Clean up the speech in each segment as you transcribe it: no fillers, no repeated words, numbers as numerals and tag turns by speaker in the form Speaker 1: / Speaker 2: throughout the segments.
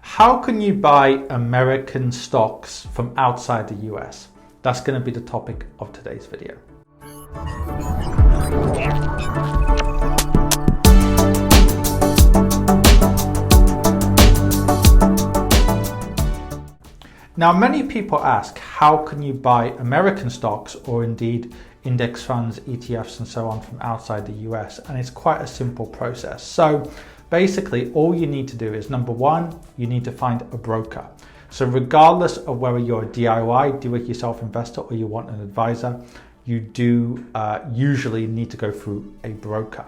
Speaker 1: How can you buy American stocks from outside the US? That's going to be the topic of today's video. Now, many people ask, how can you buy American stocks or indeed index funds, ETFs and so on from outside the US? And it's quite a simple process. So basically all you need to do is, number one, you need to find a broker. So regardless of whether you're a DIY, do-it-yourself investor, or you want an advisor, you do usually need to go through a broker.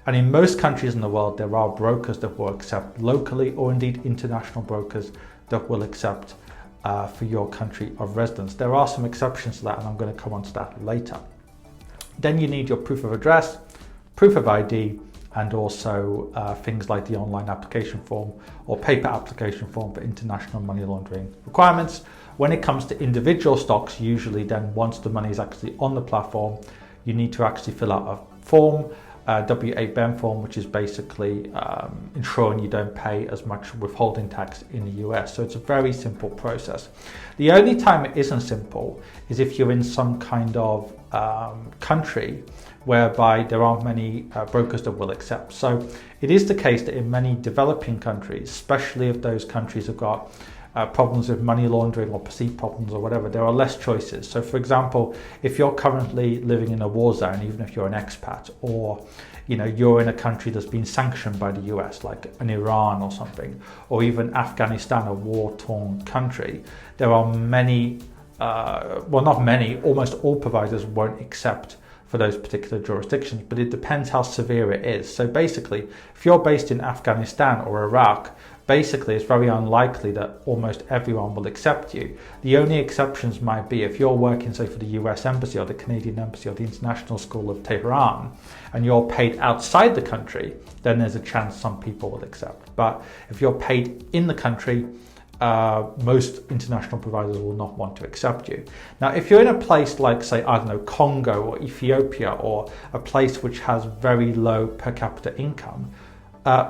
Speaker 1: And in most countries in the world, there are brokers that will accept locally or indeed international brokers that will accept for your country of residence. There are some exceptions to that, and I'm going to come on to that later. Then you need your proof of address, proof of ID, and also things like the online application form or paper application form for international money laundering requirements. When it comes to individual stocks, usually then once the money is actually on the platform, you need to actually fill out a form, W-8BEN form, which is basically ensuring you don't pay as much withholding tax in the US. So it's a very simple process. The only time it isn't simple is if you're in some kind of country whereby there aren't many brokers that will accept. So it is the case that in many developing countries, especially if those countries have got problems with money laundering or perceived problems or whatever, there are less choices. So for example, if you're currently living in a war zone, even if you're an expat, or you're in a country that's been sanctioned by the US, like an Iran or something, or even Afghanistan, a war-torn country, there are many, well not many, almost all providers won't accept for those particular jurisdictions, but it depends how severe it is. So basically, if you're based in Afghanistan or Iraq, basically it's very unlikely that almost everyone will accept you. The only exceptions might be if you're working, say, for the US Embassy or the Canadian Embassy or the International School of Tehran, and you're paid outside the country, then there's a chance some people will accept. But if you're paid in the country, most international providers will not want to accept you. Now, if you're in a place like, say, I don't know, Congo or Ethiopia, or a place which has very low per capita income,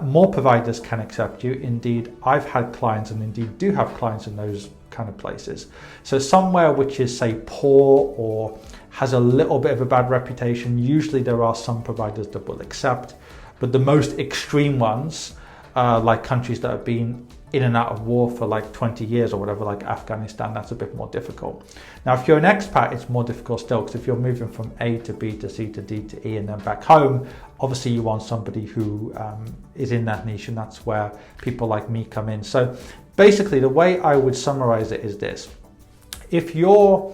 Speaker 1: more providers can accept you. Indeed, I've had clients and indeed do have clients in those kind of places. So somewhere which is, say, poor or has a little bit of a bad reputation, usually there are some providers that will accept. But the most extreme ones, like countries that have been in and out of war for like 20 years or whatever, like Afghanistan, that's a bit more difficult. Now, if you're an expat, it's more difficult still, because if you're moving from A to B to C to D to E and then back home, obviously you want somebody who is in that niche, and that's where people like me come in. So basically the way I would summarize it is this: if you're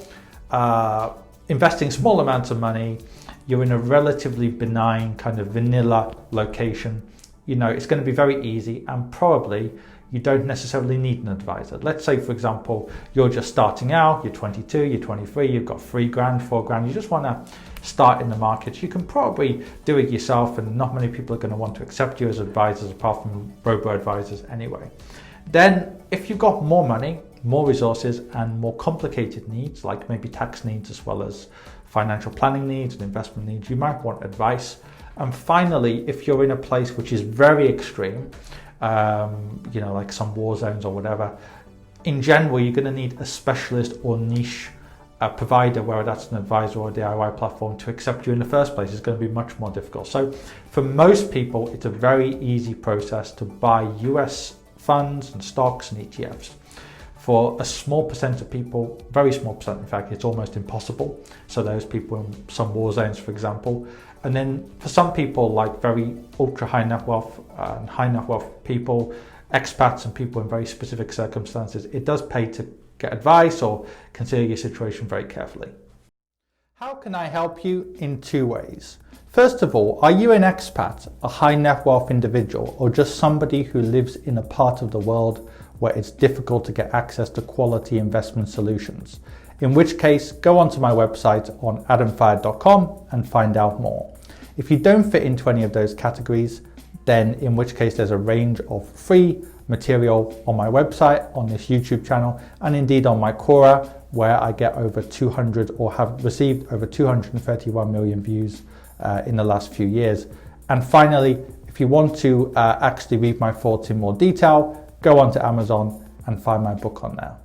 Speaker 1: investing small amounts of money, you're in a relatively benign kind of vanilla location, it's going to be very easy, and probably you don't necessarily need an advisor. Let's say, for example, you're just starting out, you're 22, you're 23, you've got $3,000, $4,000, you just want to start in the markets. You can probably do it yourself, and not many people are going to want to accept you as advisors apart from robo-advisors anyway. Then if you've got more money, more resources, and more complicated needs, like maybe tax needs as well as financial planning needs and investment needs, you might want advice. And finally, if you're in a place which is very extreme, like some war zones or whatever, in general, you're going to need a specialist or niche provider, whether that's an advisor or a DIY platform, to accept you in the first place. It's going to be much more difficult. So for most people, it's a very easy process to buy US funds and stocks and ETFs. For a small percent of people, very small percent in fact, it's almost impossible. So those people in some war zones, for example. And then for some people, like very ultra high net wealth and high net wealth people, expats and people in very specific circumstances, it does pay to get advice or consider your situation very carefully. How can I help you? In two ways. First of all, are you an expat, a high net wealth individual, or just somebody who lives in a part of the world where it's difficult to get access to quality investment solutions? In which case, go onto my website on adamfayed.com and find out more. If you don't fit into any of those categories, then in which case there's a range of free material on my website, on this YouTube channel, and indeed on my Quora, where I get over 200 or have received over 231 million views in the last few years. And finally, if you want to actually read my thoughts in more detail, go onto Amazon and find my book on there.